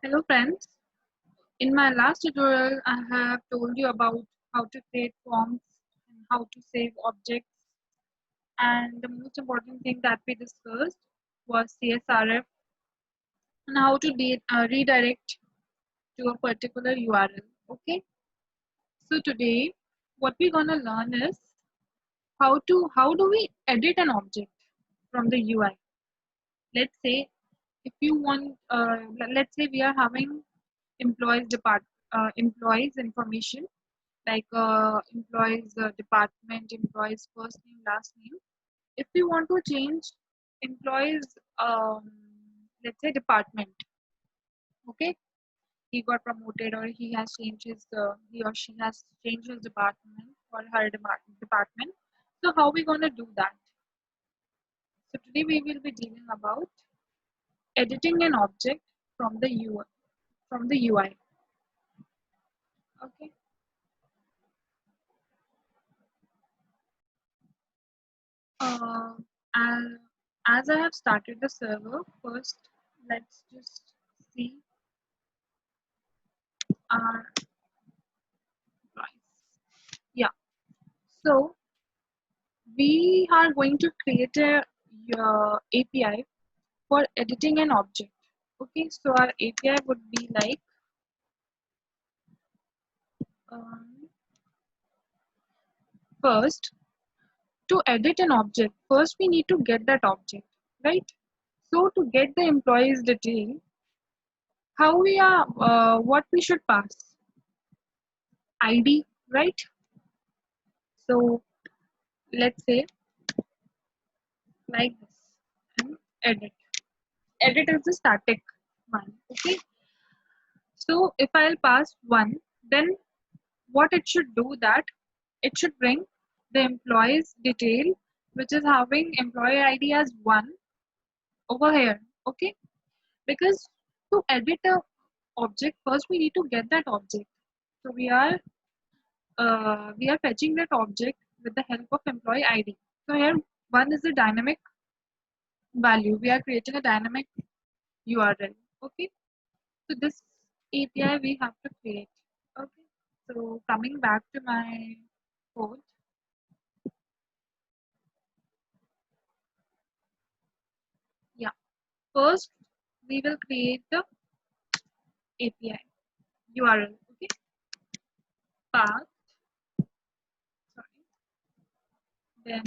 Hello friends, in my last tutorial I have told you about how to create forms and how to save objects, and the most important thing that we discussed was CSRF and how to redirect to a particular URL. Okay, so today what we're gonna learn is how do we edit an object from the UI. Let's say if you want, let's say we are having employees information like employees department, employees first name, last name. If we want to change employees, let's say department, okay, he got promoted or he or she has changed his department or her department. So how we gonna do that? So today we will be dealing about editing an object from the UI. Okay. Uh, and as I have started the server, first let's just see our price. Yeah, so we are going to create a API for editing an object. Okay, so our API would be like um, first to edit an object. First, we need to get that object, right? So to get the employee's detail, how we are, what we should pass? ID, right? So let's say like this and edit. Edit is the static one. Okay. So if I'll pass one, then what it should do that it should bring the employee's detail, which is having employee ID as one over here. Okay. Because to edit a object, first we need to get that object. So we are fetching that object with the help of employee ID. So here one is the dynamic value. We are creating a dynamic URL. Okay. So this API we have to create. Okay. So coming back to my code, yeah. First we will create the API URL. Okay. Path. Sorry. Then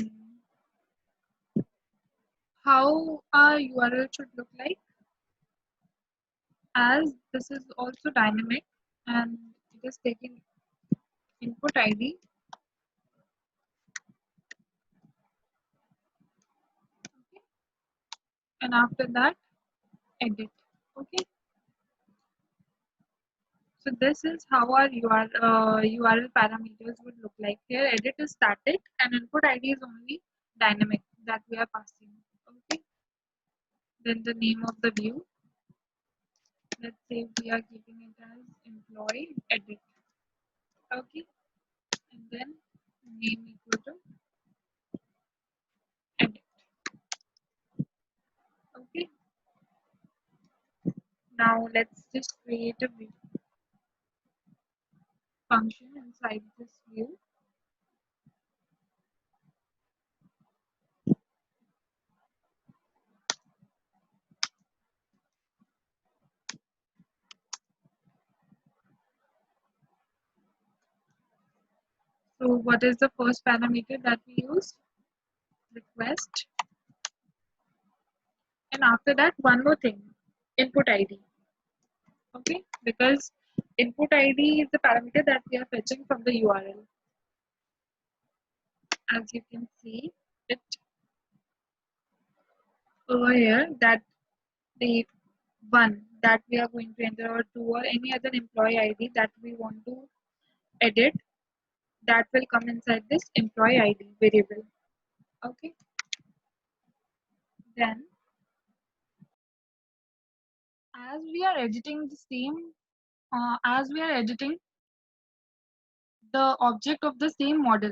how our URL should look like, as this is also dynamic and it is taking input ID. Okay. And after that edit. Okay. So this is how our URL parameters would look like. Here edit is static and input ID is only dynamic that we are passing. Okay. Then the name of the view. Let's say we are keeping it as employee edit. Okay. And then name equal to edit. Okay. Now let's just create a view function inside this view. So what is the first parameter that we use? Request. And after that, one more thing, input ID. Okay, because input ID is the parameter that we are fetching from the URL. As you can see it over here, that the one that we are going to enter, or two, or any other employee ID that we want to edit, that will come inside this employee ID variable. Okay, then as we are editing the same, as we are editing the object of the same model,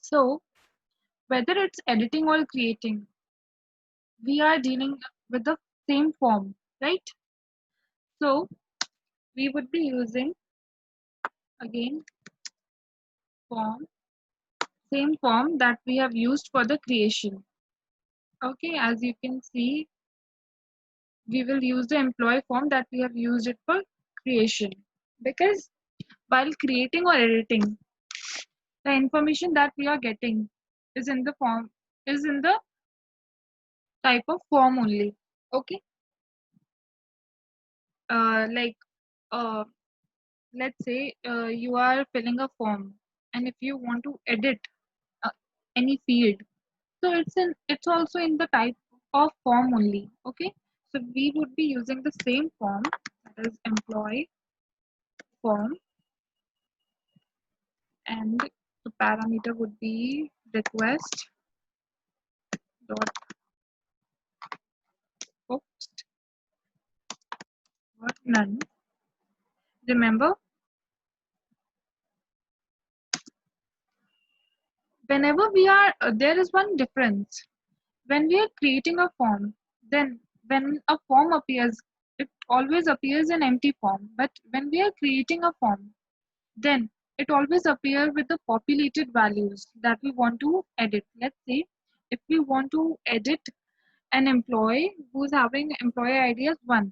so whether it's editing or creating, we are dealing with the same form, right? So we would be using again form, same form that we have used for the creation. Okay, as you can see, we will use the employee form that we have used it for creation, because while creating or editing, the information that we are getting is in the form, is in the type of form only. Okay, like uh, let's say you are filling a form, and if you want to edit uh, any field, so it's also in the type of form only. Okay, so we would be using the same form, that is employee form, and the parameter would be request dot post or none. Remember, whenever we are there is one difference. When we are creating a form, then when a form appears, it always appears in empty form. But when we are creating a form, then it always appears with the populated values that we want to edit. Let's say if we want to edit an employee who's having employee ID as 1.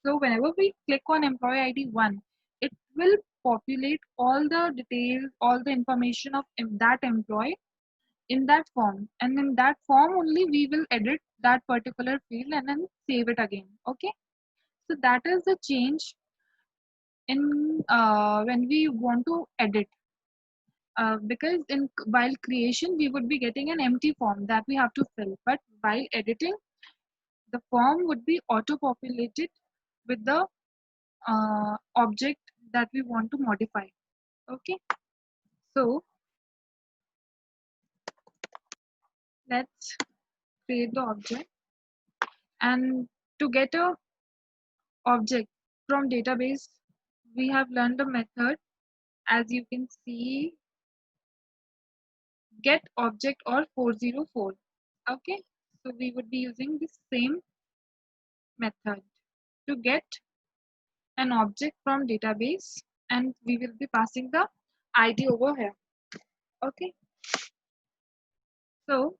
So whenever we click on employee ID 1, it will populate all the details, all the information of that employee in that form, and in that form only we will edit that particular field and then save it again. Okay, so that is the change in when we want to edit, because in while creation we would be getting an empty form that we have to fill, but while editing the form would be auto populated with the object that we want to modify. Okay, so let's create the object, and to get a object from database, we have learned the method, as you can see, get object or 404. Okay, so we would be using the same method to get an object from database, and we will be passing the ID over here. Okay, so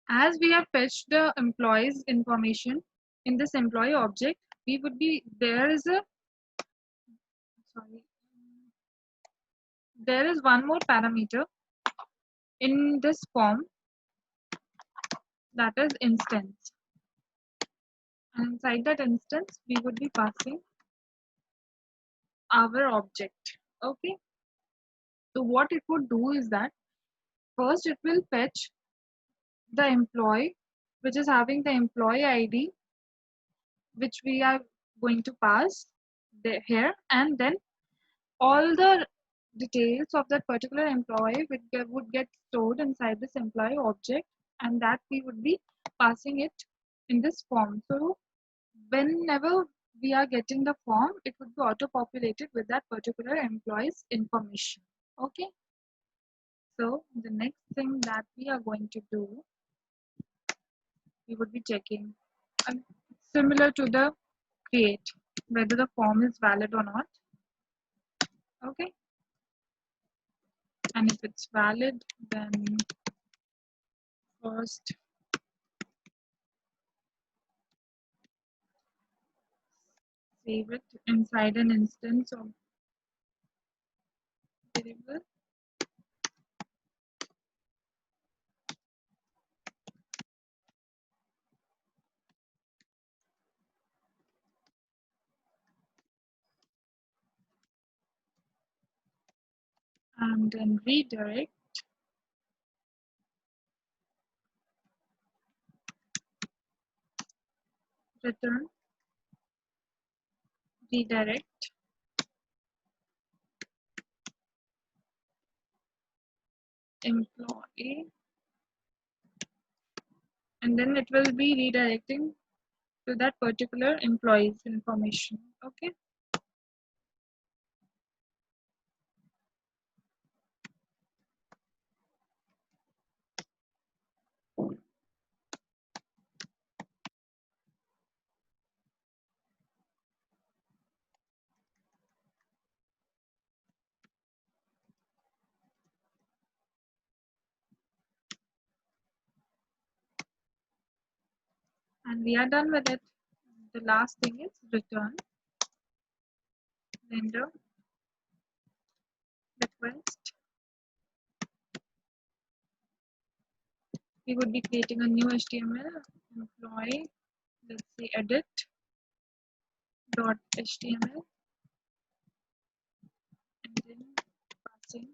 as we have fetched the employee's information in this employee object, we would be there is a sorry, there is one more parameter in this form, that is instance. And inside that instance, we would be passing our object. Okay. So what it would do is that first it will fetch the employee, which is having the employee ID, which we are going to pass here, and then all the details of that particular employee would get stored inside this employee object, and that we would be passing it in this form. So whenever we are getting the form, it would be auto populated with that particular employee's information. Okay, so the next thing that we are going to do, we would be checking, and similar to the create, whether the form is valid or not. Okay, and if it's valid, then first save it inside an instance of variable, and then redirect, return, redirect, employee, and then it will be redirecting to that particular employee's information. Okay, and we are done with it. The last thing is return vendor request. We would be creating a new HTML employee, let's say edit dot HTML, and then passing.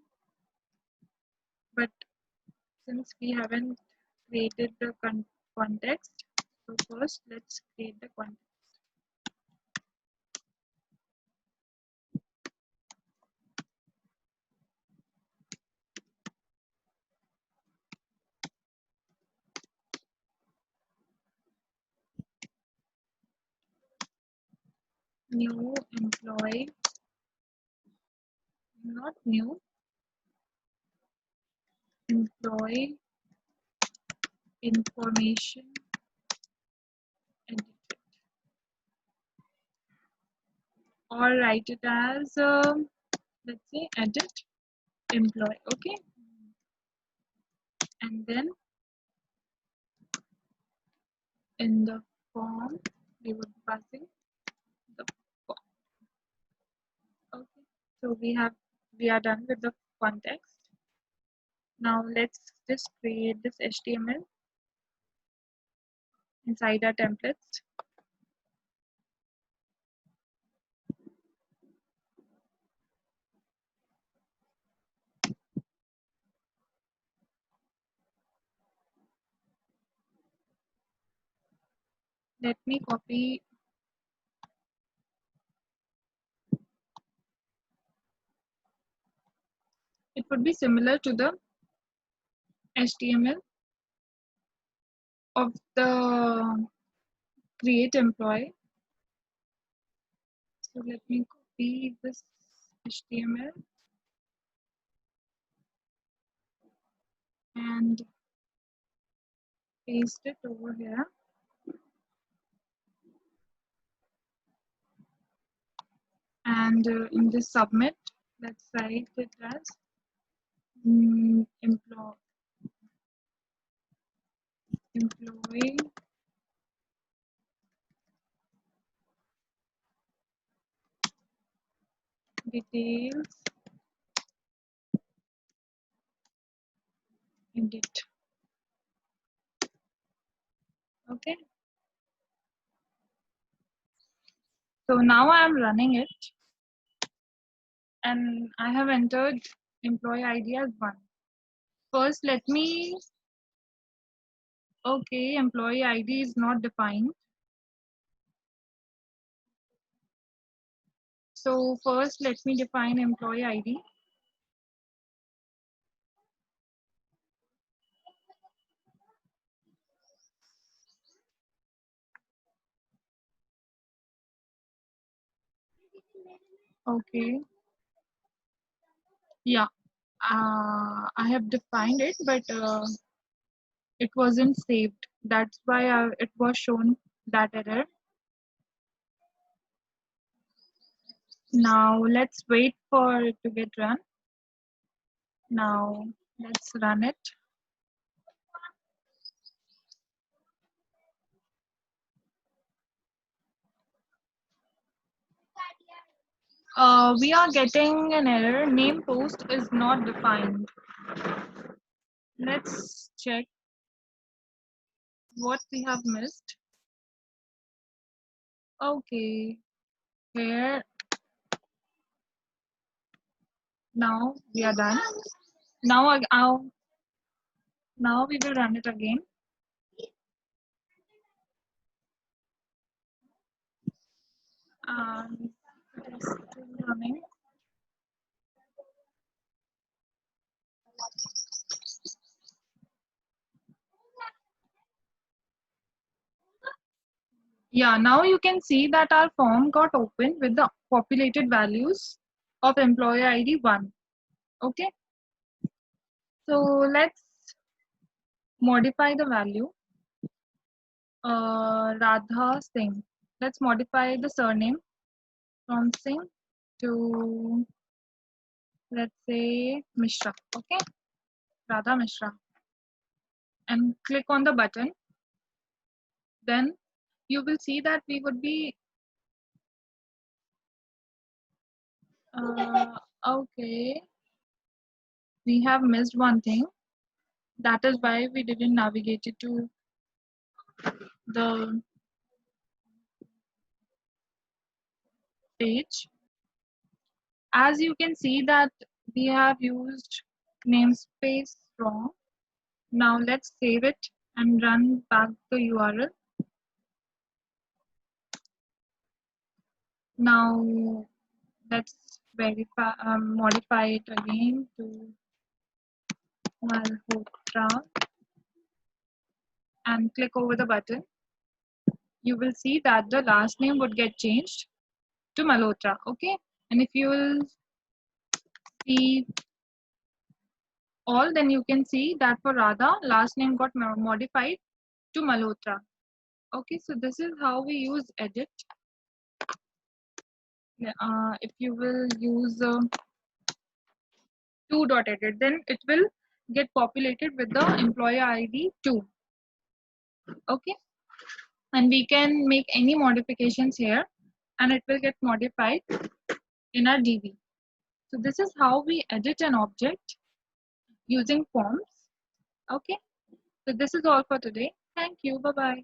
But since we haven't created the context, so first let's create the context. New employee, not new, employee information edited, or write it as let's say edit employee. Okay, and then in the form we would be passing the form. Okay, so we are done with the context. Now let's just create this HTML inside our templates. Let me copy. It would be similar to the HTML of the create employee. So let me copy this HTML and paste it over here. And in this submit, let's write it as employee details edit. Okay. So now I am running it and I have entered employee ID as 1. First, let me, okay, employee ID is not defined. So first, let me define employee ID. Okay. Yeah, I have defined it, but it wasn't saved. That's why it was shown that error. Now let's wait for it to get run. Now let's run it. We are getting an error. Name post is not defined. Let's check what we have missed. Okay, here. Now we are done. Now, now we will run it again. It is still running. Yeah, now you can see that our form got opened with the populated values of employee ID 1. Okay, so let's modify the value. Radha Singh. Let's modify the surname from Singh to, let's say, Mishra. Okay, Radha Mishra. And click on the button. Then you will see that we would be okay, we have missed one thing. That is why we didn't navigate it to the page. As you can see that we have used namespace wrong. Now let's save it and run back the URL. Now let's verify, modify it again to Malhotra and click over the button. You will see that the last name would get changed to Malhotra. Okay, and if you will see all, then you can see that for Radha, last name got modified to Malhotra. Okay, so this is how we use edit. If you will use to.edit, then it will get populated with the employer ID 2. Okay, and we can make any modifications here and it will get modified in our DB. So this is how we edit an object using forms. Okay, so this is all for today. Thank you. Bye bye.